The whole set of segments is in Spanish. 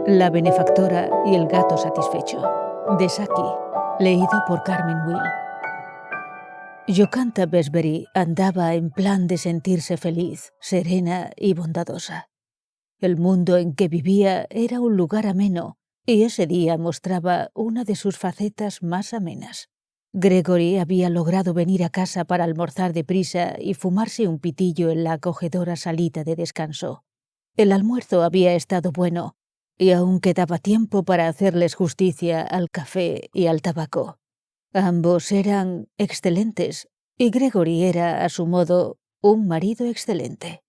La benefactora y el gato satisfecho, de Saki, leído por Carmen Will. Jocanta Bessbury andaba en plan de sentirse feliz, serena y bondadosa. El mundo en que vivía era un lugar ameno, y ese día mostraba una de sus facetas más amenas. Gregory había logrado venir a casa para almorzar deprisa y fumarse un pitillo en la acogedora salita de descanso. El almuerzo había estado bueno, y aún quedaba tiempo para hacerles justicia al café y al tabaco. Ambos eran excelentes, y Gregory era, a su modo, un marido excelente.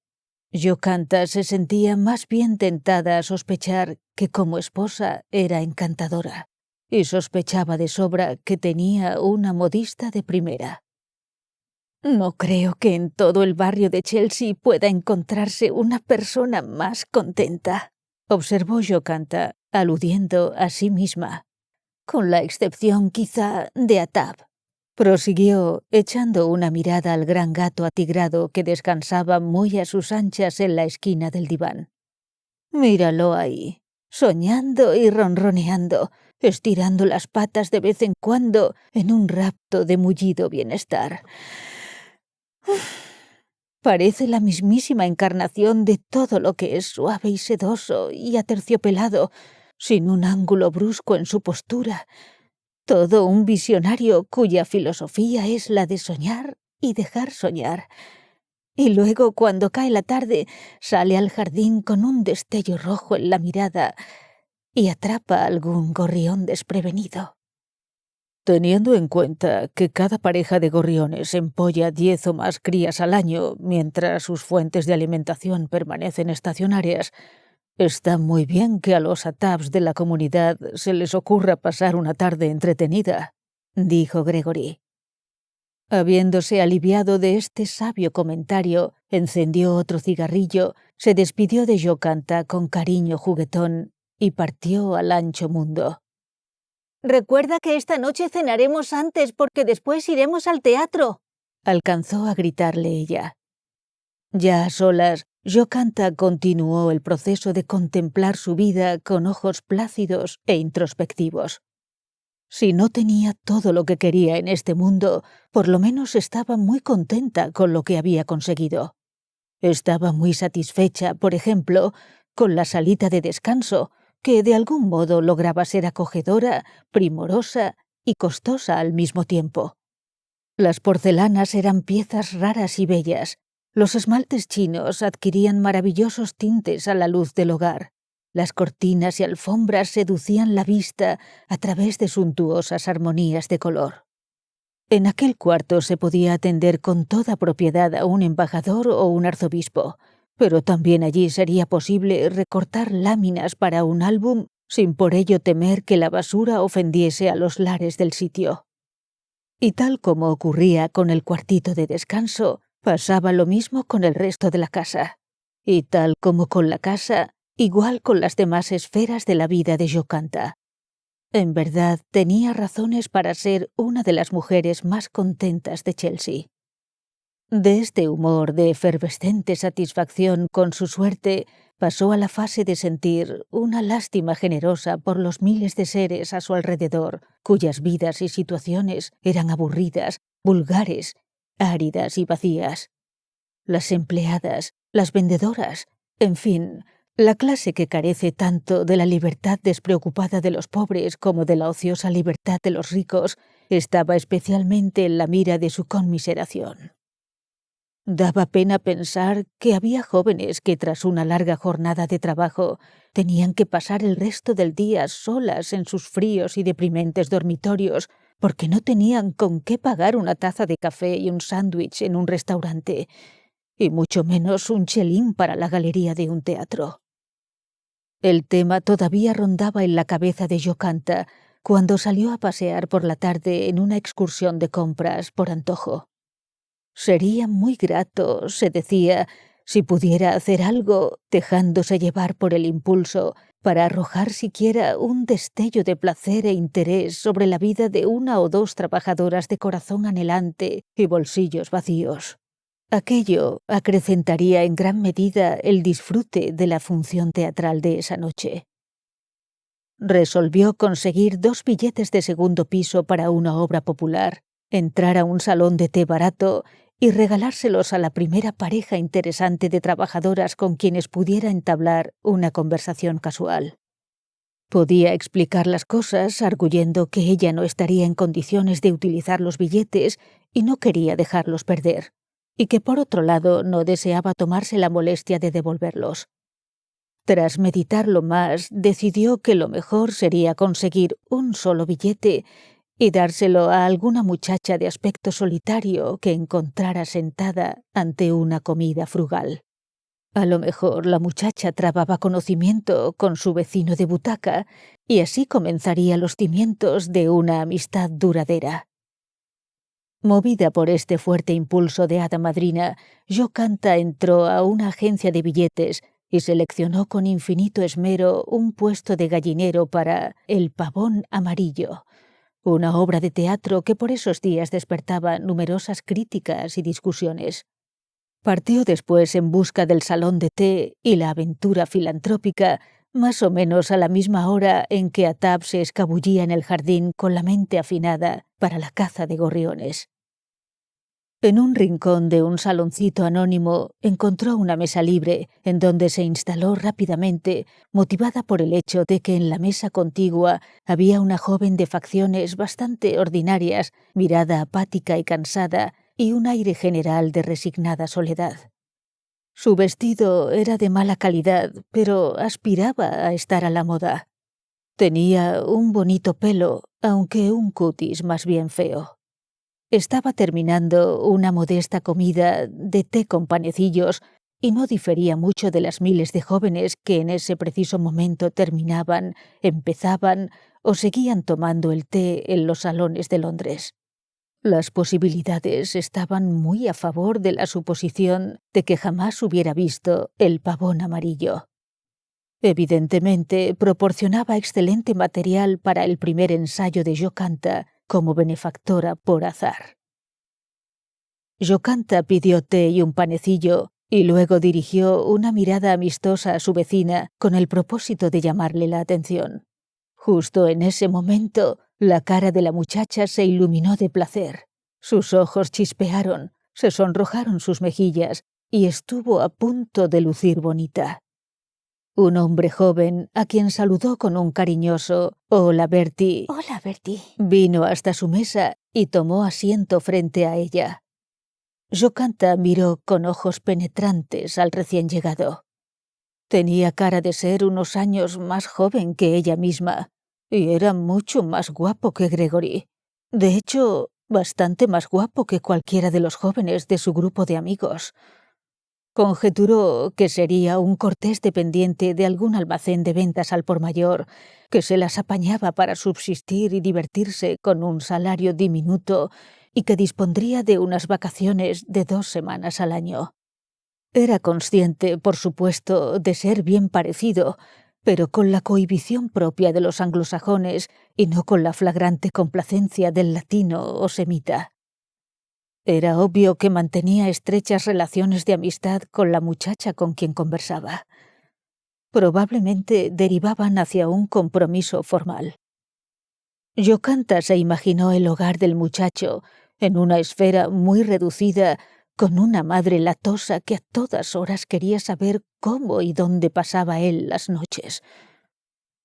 Jocanta se sentía más bien tentada a sospechar que como esposa era encantadora, y sospechaba de sobra que tenía una modista de primera. «No creo que en todo el barrio de Chelsea pueda encontrarse una persona más contenta», observó Jocanta, aludiendo a sí misma. «Con la excepción, quizá, de Atab», prosiguió, echando una mirada al gran gato atigrado que descansaba muy a sus anchas en la esquina del diván. «Míralo ahí, soñando y ronroneando, estirando las patas de vez en cuando en un rapto de mullido bienestar. Parece la mismísima encarnación de todo lo que es suave y sedoso y aterciopelado, sin un ángulo brusco en su postura. Todo un visionario cuya filosofía es la de soñar y dejar soñar. Y luego, cuando cae la tarde, sale al jardín con un destello rojo en la mirada y atrapa a algún gorrión desprevenido». Teniendo en cuenta que cada pareja de gorriones empolla 10 o más crías al año mientras sus fuentes de alimentación permanecen estacionarias, está muy bien que a los Atabs de la comunidad se les ocurra pasar una tarde entretenida, dijo Gregory. Habiéndose aliviado de este sabio comentario, encendió otro cigarrillo, se despidió de Jocanta con cariño juguetón y partió al ancho mundo. «Recuerda que esta noche cenaremos antes porque después iremos al teatro», alcanzó a gritarle ella. Ya a solas, Jocanta continuó el proceso de contemplar su vida con ojos plácidos e introspectivos. Si no tenía todo lo que quería en este mundo, por lo menos estaba muy contenta con lo que había conseguido. Estaba muy satisfecha, por ejemplo, con la salita de descanso, que de algún modo lograba ser acogedora, primorosa y costosa al mismo tiempo. Las porcelanas eran piezas raras y bellas. Los esmaltes chinos adquirían maravillosos tintes a la luz del hogar. Las cortinas y alfombras seducían la vista a través de suntuosas armonías de color. En aquel cuarto se podía atender con toda propiedad a un embajador o un arzobispo, pero también allí sería posible recortar láminas para un álbum sin por ello temer que la basura ofendiese a los lares del sitio. Y tal como ocurría con el cuartito de descanso, pasaba lo mismo con el resto de la casa. Y tal como con la casa, igual con las demás esferas de la vida de Jocanta. En verdad, tenía razones para ser una de las mujeres más contentas de Chelsea. De este humor de efervescente satisfacción con su suerte, pasó a la fase de sentir una lástima generosa por los miles de seres a su alrededor, cuyas vidas y situaciones eran aburridas, vulgares, áridas y vacías. Las empleadas, las vendedoras, en fin, la clase que carece tanto de la libertad despreocupada de los pobres como de la ociosa libertad de los ricos, estaba especialmente en la mira de su conmiseración. Daba pena pensar que había jóvenes que tras una larga jornada de trabajo tenían que pasar el resto del día solas en sus fríos y deprimentes dormitorios porque no tenían con qué pagar una taza de café y un sándwich en un restaurante, y mucho menos un chelín para la galería de un teatro. El tema todavía rondaba en la cabeza de Jocanta cuando salió a pasear por la tarde en una excursión de compras por antojo. Sería muy grato, se decía, si pudiera hacer algo, dejándose llevar por el impulso, para arrojar siquiera un destello de placer e interés sobre la vida de una o dos trabajadoras de corazón anhelante y bolsillos vacíos. Aquello acrecentaría en gran medida el disfrute de la función teatral de esa noche. resolvió conseguir 2 billetes de segundo piso para una obra popular, entrar a un salón de té barato y regalárselos a la primera pareja interesante de trabajadoras con quienes pudiera entablar una conversación casual. Podía explicar las cosas arguyendo que ella no estaría en condiciones de utilizar los billetes y no quería dejarlos perder, y que por otro lado no deseaba tomarse la molestia de devolverlos. Tras meditarlo más, decidió que lo mejor sería conseguir un solo billete y dárselo a alguna muchacha de aspecto solitario que encontrara sentada ante una comida frugal. A lo mejor la muchacha trababa conocimiento con su vecino de butaca y así comenzaría los cimientos de una amistad duradera. Movida por este fuerte impulso de hada madrina, Jocanta entró a una agencia de billetes y seleccionó con infinito esmero un puesto de gallinero para El pavón amarillo, una obra de teatro que por esos días despertaba numerosas críticas y discusiones. Partió después en busca del salón de té y la aventura filantrópica, más o menos a la misma hora en que Atab se escabullía en el jardín con la mente afinada para la caza de gorriones. En un rincón de un saloncito anónimo encontró una mesa libre en donde se instaló rápidamente, motivada por el hecho de que en la mesa contigua había una joven de facciones bastante ordinarias, mirada apática y cansada, y un aire general de resignada soledad. Su vestido era de mala calidad, pero aspiraba a estar a la moda. Tenía un bonito pelo, aunque un cutis más bien feo. Estaba terminando una modesta comida de té con panecillos y no difería mucho de las miles de jóvenes que en ese preciso momento terminaban, empezaban o seguían tomando el té en los salones de Londres. Las posibilidades estaban muy a favor de la suposición de que jamás hubiera visto El pavón amarillo. Evidentemente, proporcionaba excelente material para el primer ensayo de Jocanta como benefactora por azar. Jocanta pidió té y un panecillo y luego dirigió una mirada amistosa a su vecina con el propósito de llamarle la atención. Justo en ese momento, la cara de la muchacha se iluminó de placer. Sus ojos chispearon, se sonrojaron sus mejillas y estuvo a punto de lucir bonita. Un hombre joven, a quien saludó con un cariñoso «Hola, Bertie», Hola, Bertie. vino hasta su mesa y tomó asiento frente a ella. Jocanta miró con ojos penetrantes al recién llegado. Tenía cara de ser unos años más joven que ella misma, y era mucho más guapo que Gregory. De hecho, bastante más guapo que cualquiera de los jóvenes de su grupo de amigos. Conjeturó que sería un cortés dependiente de algún almacén de ventas al por mayor, que se las apañaba para subsistir y divertirse con un salario diminuto y que dispondría de unas vacaciones de 2 semanas al año. Era consciente, por supuesto, de ser bien parecido, pero con la cohibición propia de los anglosajones y no con la flagrante complacencia del latino o semita. Era obvio que mantenía estrechas relaciones de amistad con la muchacha con quien conversaba. Probablemente derivaban hacia un compromiso formal. Jocanta se imaginó el hogar del muchacho en una esfera muy reducida, con una madre latosa que a todas horas quería saber cómo y dónde pasaba él las noches.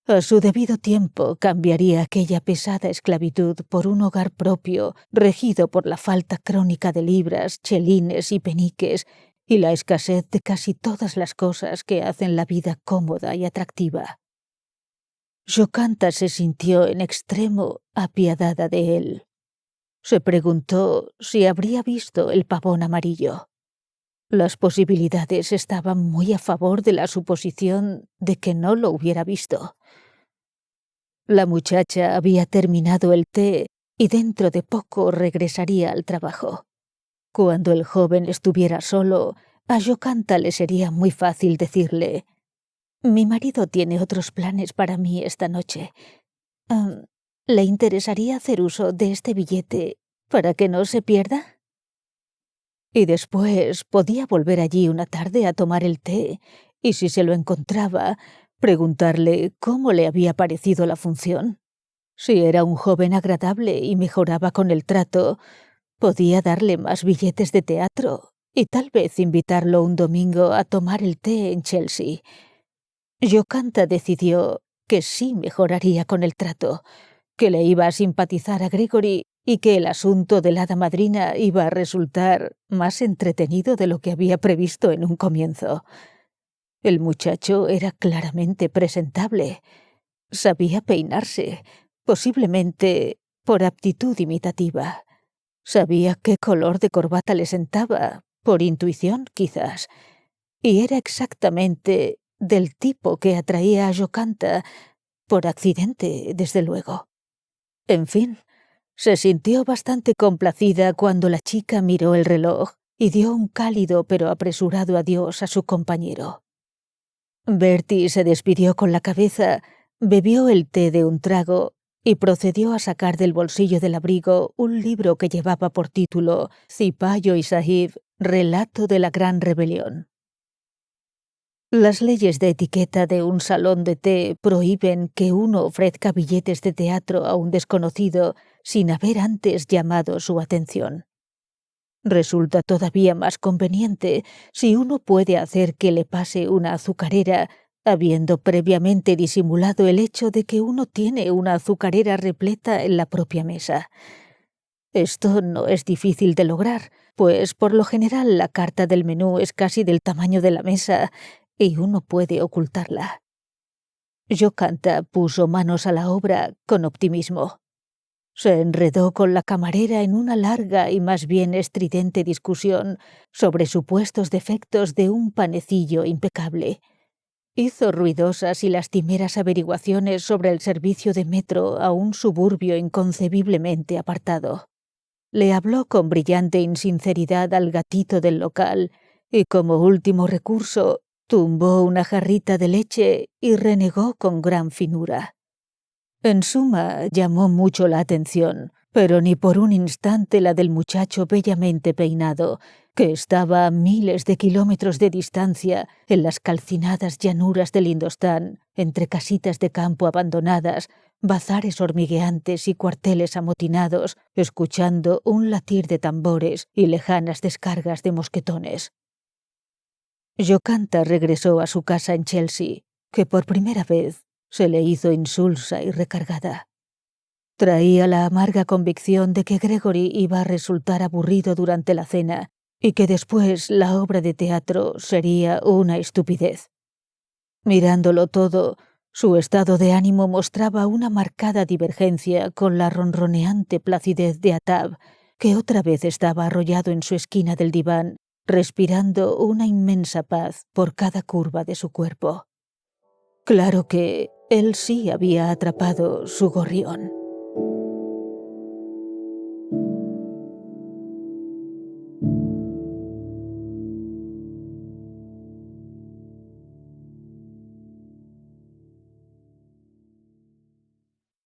A su debido tiempo cambiaría aquella pesada esclavitud por un hogar propio, regido por la falta crónica de libras, chelines y peniques, y la escasez de casi todas las cosas que hacen la vida cómoda y atractiva. Jocanta se sintió en extremo apiadada de él. Se preguntó si habría visto El pavón amarillo. Las posibilidades estaban muy a favor de la suposición de que no lo hubiera visto. La muchacha había terminado el té y dentro de poco regresaría al trabajo. Cuando el joven estuviera solo, a Jocanta le sería muy fácil decirle: «Mi marido tiene otros planes para mí esta noche. ¿Le interesaría hacer uso de este billete para que no se pierda?» Y después podía volver allí una tarde a tomar el té, y si se lo encontraba, preguntarle cómo le había parecido la función. Si era un joven agradable y mejoraba con el trato, podía darle más billetes de teatro y tal vez invitarlo un domingo a tomar el té en Chelsea. Yocasta decidió que sí mejoraría con el trato, que le iba a simpatizar a Gregory y que el asunto de la hada madrina iba a resultar más entretenido de lo que había previsto en un comienzo. El muchacho era claramente presentable. Sabía peinarse, posiblemente por aptitud imitativa. Sabía qué color de corbata le sentaba, por intuición quizás, y era exactamente del tipo que atraía a Yocasta, por accidente, desde luego. En fin, se sintió bastante complacida cuando la chica miró el reloj y dio un cálido pero apresurado adiós a su compañero. Bertie se despidió con la cabeza, bebió el té de un trago y procedió a sacar del bolsillo del abrigo un libro que llevaba por título Cipayo y Sahib, relato de la Gran Rebelión. Las leyes de etiqueta de un salón de té prohíben que uno ofrezca billetes de teatro a un desconocido sin haber antes llamado su atención. Resulta todavía más conveniente si uno puede hacer que le pase una azucarera, habiendo previamente disimulado el hecho de que uno tiene una azucarera repleta en la propia mesa. Esto no es difícil de lograr, pues por lo general la carta del menú es casi del tamaño de la mesa y uno puede ocultarla. Yocasta puso manos a la obra con optimismo. Se enredó con la camarera en una larga y más bien estridente discusión sobre supuestos defectos de un panecillo impecable. Hizo ruidosas y lastimeras averiguaciones sobre el servicio de metro a un suburbio inconcebiblemente apartado. Le habló con brillante insinceridad al gatito del local y, como último recurso, tumbó una jarrita de leche y renegó con gran finura. En suma, llamó mucho la atención, pero ni por un instante la del muchacho bellamente peinado, que estaba a miles de kilómetros de distancia en las calcinadas llanuras del Indostán, entre casitas de campo abandonadas, bazares hormigueantes y cuarteles amotinados, escuchando un latir de tambores y lejanas descargas de mosquetones. Yocasta regresó a su casa en Chelsea, que por primera vez se le hizo insulsa y recargada. Traía la amarga convicción de que Gregory iba a resultar aburrido durante la cena y que después la obra de teatro sería una estupidez. Mirándolo todo, su estado de ánimo mostraba una marcada divergencia con la ronroneante placidez de Attab, que otra vez estaba arrollado en su esquina del diván, respirando una inmensa paz por cada curva de su cuerpo. Claro que él sí había atrapado su gorrión.